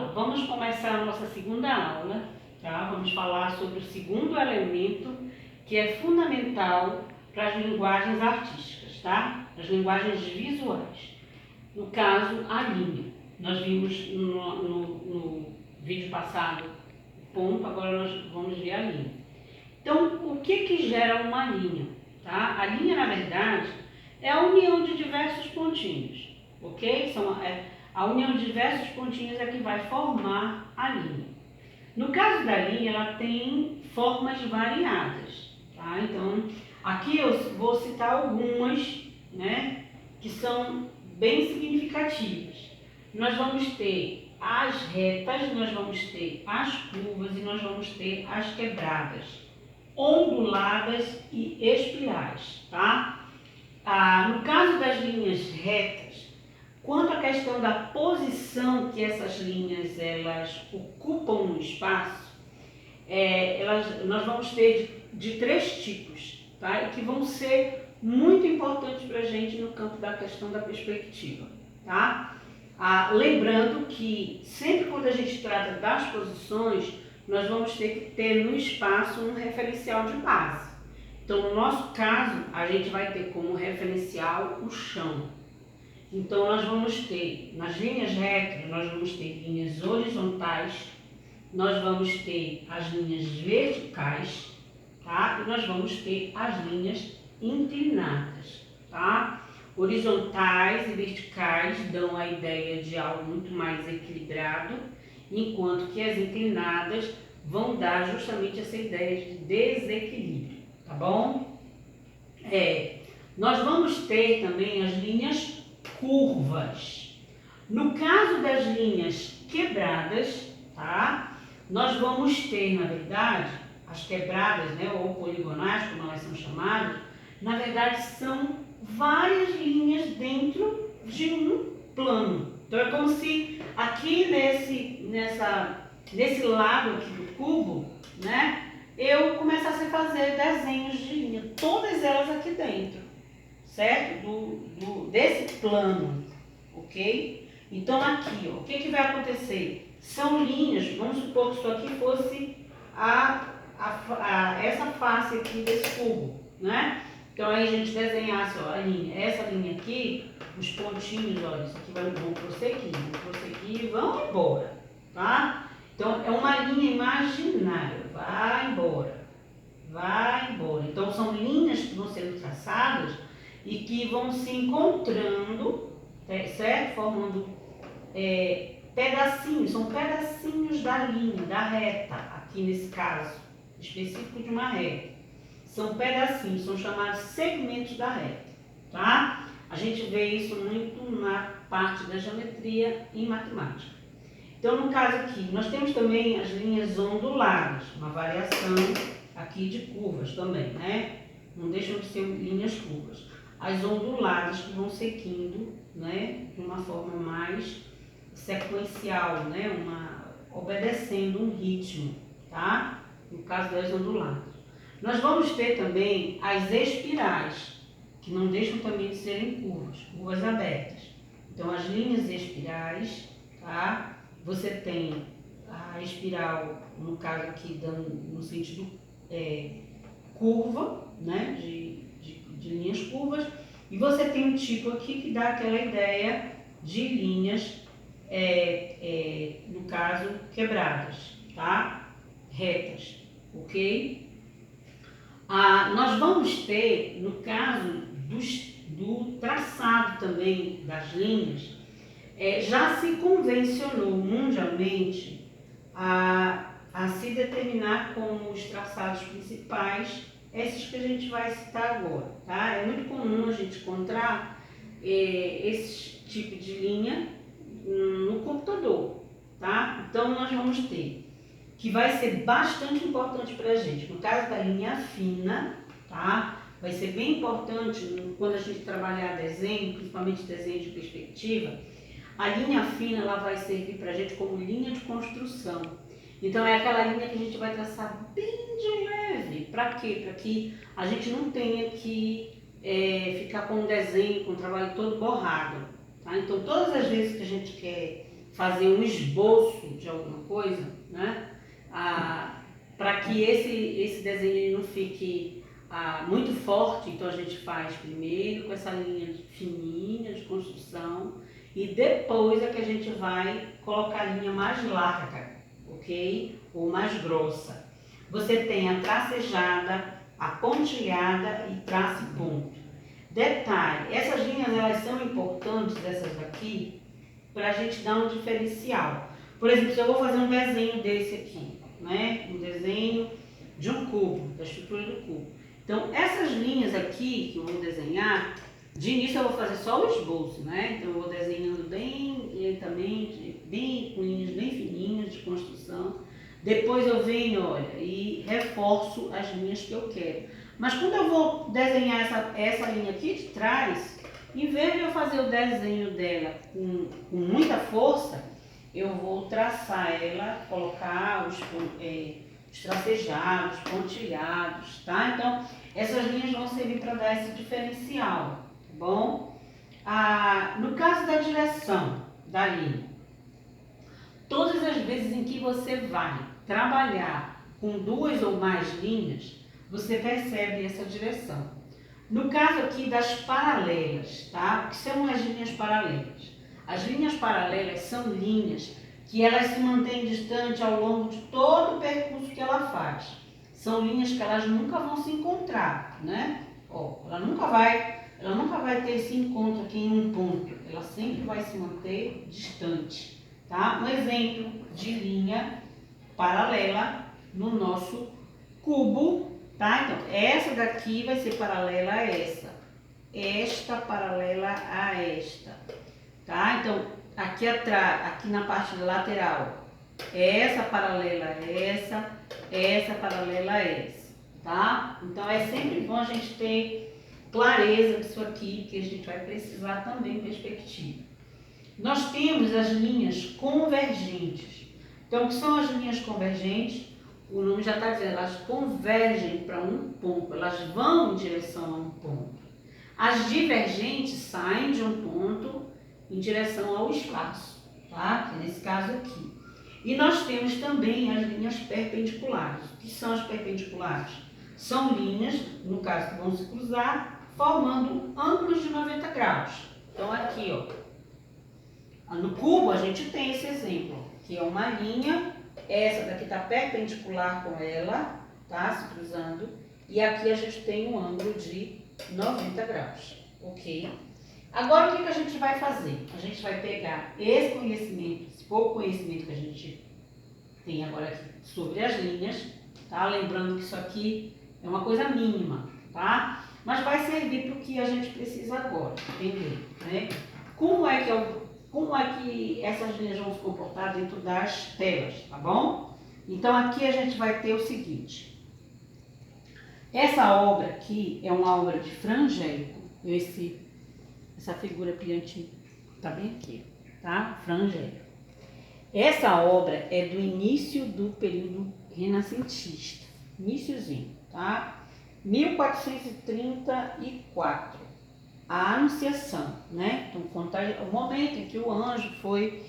pessoal, vamos começar a nossa segunda aula, tá? Vamos falar sobre o segundo elemento que é fundamental para as linguagens artísticas, tá? As linguagens visuais. No caso, a linha. Nós vimos no vídeo passado o ponto, agora nós vamos ver a linha. Então, o que gera uma linha? Tá? A linha, na verdade, é a união de diversos pontinhos, ok? A união de diversos pontinhos é que vai formar a linha. No caso da linha, ela tem formas variadas, tá? Então, aqui eu vou citar algumas, né, que são bem significativas. Nós vamos ter as retas, nós vamos ter as curvas e nós vamos ter as quebradas, onduladas e espirais, tá? No caso das linhas retas, quanto à questão da posição que essas linhas elas ocupam no espaço, nós vamos ter de três tipos, tá? E que vão ser muito importantes para a gente no campo da questão da perspectiva, tá? Lembrando que sempre quando a gente trata das posições, nós vamos ter que ter no espaço um referencial de base. Então, no nosso caso, a gente vai ter como referencial o chão. Então, nós vamos ter, nas linhas retas, nós vamos ter linhas horizontais, nós vamos ter as linhas verticais, tá? E nós vamos ter as linhas inclinadas, tá? Horizontais e verticais dão a ideia de algo muito mais equilibrado, enquanto que as inclinadas vão dar justamente essa ideia de desequilíbrio, tá bom? Nós vamos ter também as linhas curvas. No caso das linhas quebradas, tá? Nós vamos ter, na verdade, as quebradas, né, ou poligonais, como elas são chamadas, na verdade são várias linhas dentro de um plano. Então é como se aqui nesse lado aqui do cubo, né, eu começasse a fazer desenhos de linha, todas elas aqui dentro, certo? Desse plano, ok? Então aqui, ó, o que vai acontecer? São linhas, vamos supor que isso aqui fosse essa face aqui desse cubo, né? Então aí a gente desenhasse, ó, a linha, essa linha aqui, os pontinhos, olha, isso aqui vão prosseguir e vão embora, tá? Então é uma linha imaginária, vai embora. Então são linhas que vão sendo traçadas e que vão se encontrando, certo? Formando pedacinhos, são pedacinhos da linha, da reta, aqui nesse caso específico de uma reta. São pedacinhos, são chamados segmentos da reta, tá? A gente vê isso muito na parte da geometria e matemática. Então, no caso aqui, nós temos também as linhas onduladas, uma variação aqui de curvas também, né? Não deixam de ser linhas curvas. As onduladas que vão seguindo, né, de uma forma mais sequencial, né, obedecendo um ritmo, tá? No caso das onduladas. Nós vamos ter também as espirais, que não deixam também de serem curvas abertas. Então, as linhas espirais, tá? Você tem a espiral, no caso aqui, dando no sentido curva, né? De linhas curvas. E você tem um tipo aqui que dá aquela ideia de linhas, no caso, quebradas, tá? Retas, ok? Nós vamos ter, no caso do traçado também das linhas, já se convencionou mundialmente a se determinar como os traçados principais esses que a gente vai citar agora, tá? É muito comum a gente encontrar esse tipo de linha no computador, tá? Então nós vamos ter, que vai ser bastante importante para a gente. No caso da linha fina, tá? Vai ser bem importante quando a gente trabalhar desenho, principalmente desenho de perspectiva. A linha fina ela vai servir para a gente como linha de construção. Então é aquela linha que a gente vai traçar bem de leve. Para quê? Para que a gente não tenha que ficar com um desenho, com o trabalho todo borrado. Tá? Então todas as vezes que a gente quer fazer um esboço de alguma coisa, né? Para que esse desenho não fique muito forte, então a gente faz primeiro com essa linha fininha de construção e depois é que a gente vai colocar a linha mais larga, ok? Ou mais grossa. Você tem a tracejada, a pontilhada e traço e ponto. Detalhe, essas linhas elas são importantes, essas daqui, para a gente dar um diferencial. Por exemplo, se eu vou fazer um desenho desse aqui, né? Um desenho de um cubo, da estrutura do cubo. Então, essas linhas aqui que eu vou desenhar, de início eu vou fazer só o esboço, né? Então, eu vou desenhando bem lentamente, com linhas bem fininhas de construção. Depois eu venho, olha, e reforço as linhas que eu quero. Mas quando eu vou desenhar essa linha aqui de trás, em vez de eu fazer o desenho dela com muita força, eu vou traçar ela, colocar os tracejados, pontilhados, tá? Então, essas linhas vão servir para dar esse diferencial, tá bom? No caso da direção da linha, todas as vezes em que você vai trabalhar com duas ou mais linhas, você percebe essa direção. No caso aqui das paralelas, tá? O que são as linhas paralelas? As linhas paralelas são linhas que elas se mantêm distantes ao longo de todo o percurso que ela faz. São linhas que elas nunca vão se encontrar, né? Ela nunca vai ter esse encontro aqui em um ponto. Ela sempre vai se manter distante, tá? Um exemplo de linha paralela no nosso cubo, tá? Então, essa daqui vai ser paralela a essa. Esta paralela a esta, tá? Então, aqui atrás, aqui na parte lateral, essa paralela a essa paralela a essa, tá? Então, é sempre bom a gente ter clareza disso aqui, que a gente vai precisar também em perspectiva. Nós temos as linhas convergentes. Então, o que são as linhas convergentes? O nome já está dizendo, elas convergem para um ponto, elas vão em direção a um ponto. As divergentes saem de um ponto em direção ao espaço, tá? Que é nesse caso aqui. E nós temos também as linhas perpendiculares. O que são as perpendiculares? São linhas, no caso, que vão se cruzar, formando ângulos de 90 graus. Então, aqui, ó, no cubo a gente tem esse exemplo, que é uma linha, essa daqui está perpendicular com ela, tá? Se cruzando, e aqui a gente tem um ângulo de 90 graus, ok? Agora, o que a gente vai fazer? A gente vai pegar esse conhecimento, esse pouco conhecimento que a gente tem agora aqui sobre as linhas, tá? Lembrando que isso aqui é uma coisa mínima, tá? Mas vai servir para o que a gente precisa agora, entender, né? Como é que essas linhas vão se comportar dentro das telas, tá bom? Então, aqui a gente vai ter o seguinte. Essa obra aqui é uma obra de Frangélico. Essa figura brilhante está bem aqui, tá? Frangélico. Essa obra é do início do período renascentista. Iniciozinho, tá? 1434. A Anunciação, né? Então, conta o momento em que o anjo foi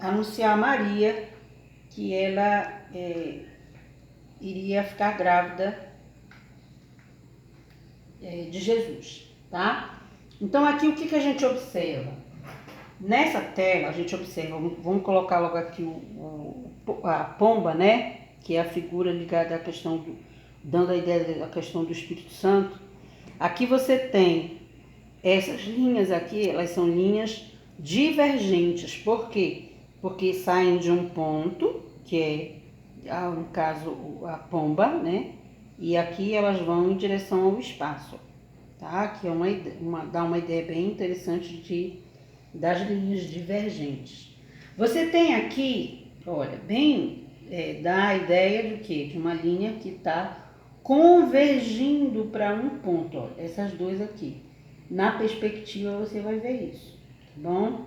anunciar a Maria que ela iria ficar grávida de Jesus, tá? Então, aqui o que a gente observa? Nessa tela, a gente observa, vamos colocar logo aqui a pomba, né? Que é a figura ligada à questão, dando a ideia da questão do Espírito Santo. Aqui você tem essas linhas aqui, elas são linhas divergentes. Por quê? Porque saem de um ponto, que é, no caso, a pomba, né? E aqui elas vão em direção ao espaço, tá? Que é dá uma ideia bem interessante das linhas divergentes. Você tem aqui, olha, dá a ideia de quê? De uma linha que está convergindo para um ponto, ó, essas duas aqui. Na perspectiva você vai ver isso, tá bom?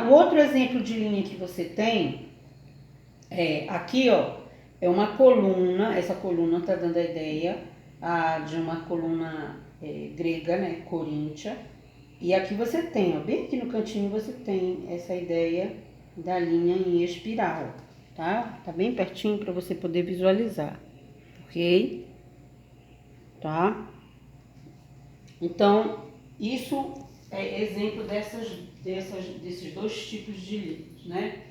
Um outro exemplo de linha que você tem aqui, ó, é uma coluna. Essa coluna está dando a ideia de uma coluna grega, né, coríntia, E aqui você tem, ó, bem aqui no cantinho você tem essa ideia da linha em espiral, tá? Tá bem pertinho para você poder visualizar, ok? Tá? Então, isso é exemplo desses dois tipos de linhas, né?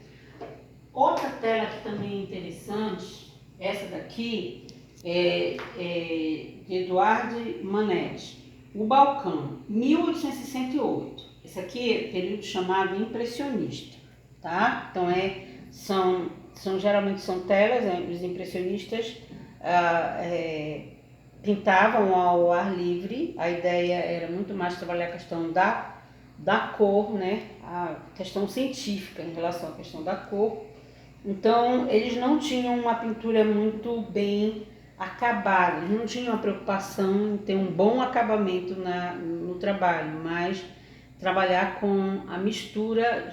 Outra tela que também é interessante, essa daqui é de Eduardo Manetti, O Balcão, 1868. Esse aqui é período chamado impressionista, tá? Então geralmente são telas, né? Os impressionistas pintavam ao ar livre. A ideia era muito mais trabalhar a questão da cor, né? A questão científica em relação à questão da cor. Então, eles não tinham uma pintura muito bem acabada, eles não tinham a preocupação em ter um bom acabamento no trabalho, mas trabalhar com a mistura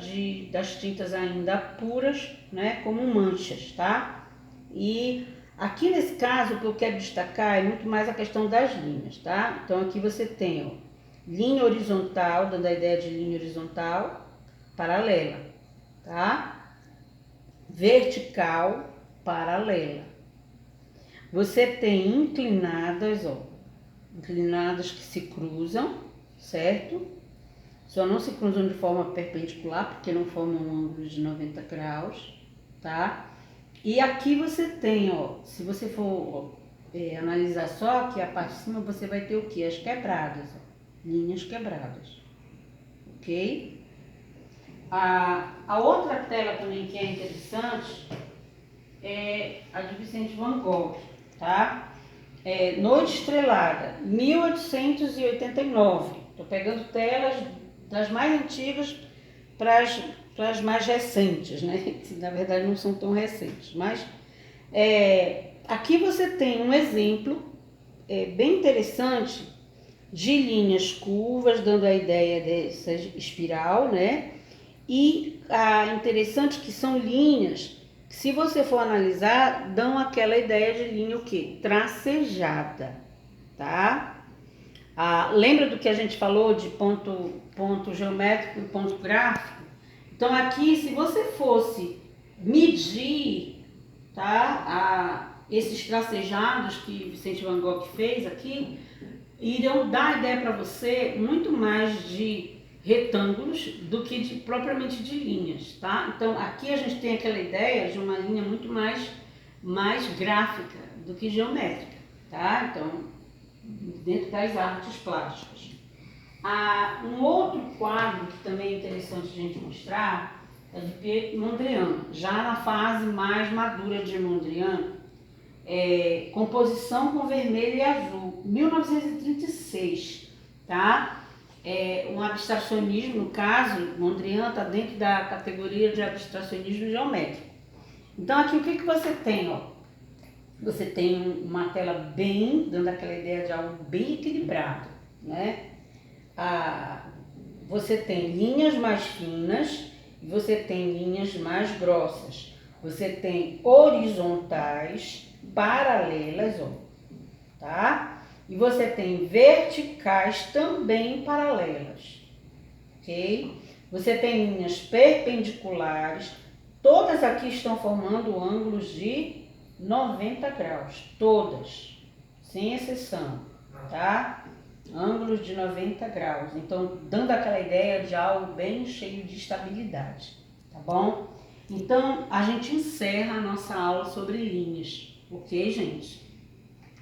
das tintas ainda puras, né, como manchas, tá? E aqui nesse caso, o que eu quero destacar é muito mais a questão das linhas, tá? Então, aqui você tem, ó, linha horizontal, dando a ideia de linha horizontal, paralela, tá? Vertical, paralela. Você tem inclinadas, ó, inclinadas que se cruzam, certo? Só não se cruzam de forma perpendicular, porque não formam um ângulo de 90 graus, tá? E aqui você tem, ó, se você for analisar só aqui a parte de cima, você vai ter o que? As quebradas, ó, linhas quebradas, ok? A outra tela também que é interessante é a de Vicente Van Gogh, tá? Noite Estrelada, 1889. Estou pegando telas das mais antigas para as mais recentes, né? Que na verdade não são tão recentes, mas aqui você tem um exemplo bem interessante de linhas curvas, dando a ideia dessa espiral, né? E interessante que são linhas que, se você for analisar, dão aquela ideia de linha o quê? Tracejada, tá? Lembra do que a gente falou de ponto geométrico e ponto gráfico? Então aqui, se você fosse medir, tá, esses tracejados que Vicente Van Gogh fez aqui, iriam dar ideia para você muito mais de retângulos do que propriamente de linhas, tá? Então aqui a gente tem aquela ideia de uma linha muito mais gráfica do que geométrica, tá? Então, dentro das artes plásticas. Um outro quadro que também é interessante a gente mostrar é de Piet Mondrian, já na fase mais madura de Mondrian, composição com vermelho e azul, 1936, tá? Um abstracionismo, no caso, Mondrian está dentro da categoria de abstracionismo geométrico. Então aqui o que você tem, ó? Você tem uma tela dando aquela ideia de algo bem equilibrado, né? Você tem linhas mais finas e você tem linhas mais grossas. Você tem horizontais, paralelas, ó, tá? E você tem verticais também paralelas, ok? Você tem linhas perpendiculares, todas aqui estão formando ângulos de 90 graus, todas, sem exceção, tá? Ângulos de 90 graus, então dando aquela ideia de algo bem cheio de estabilidade, tá bom? Então a gente encerra a nossa aula sobre linhas, ok, gente?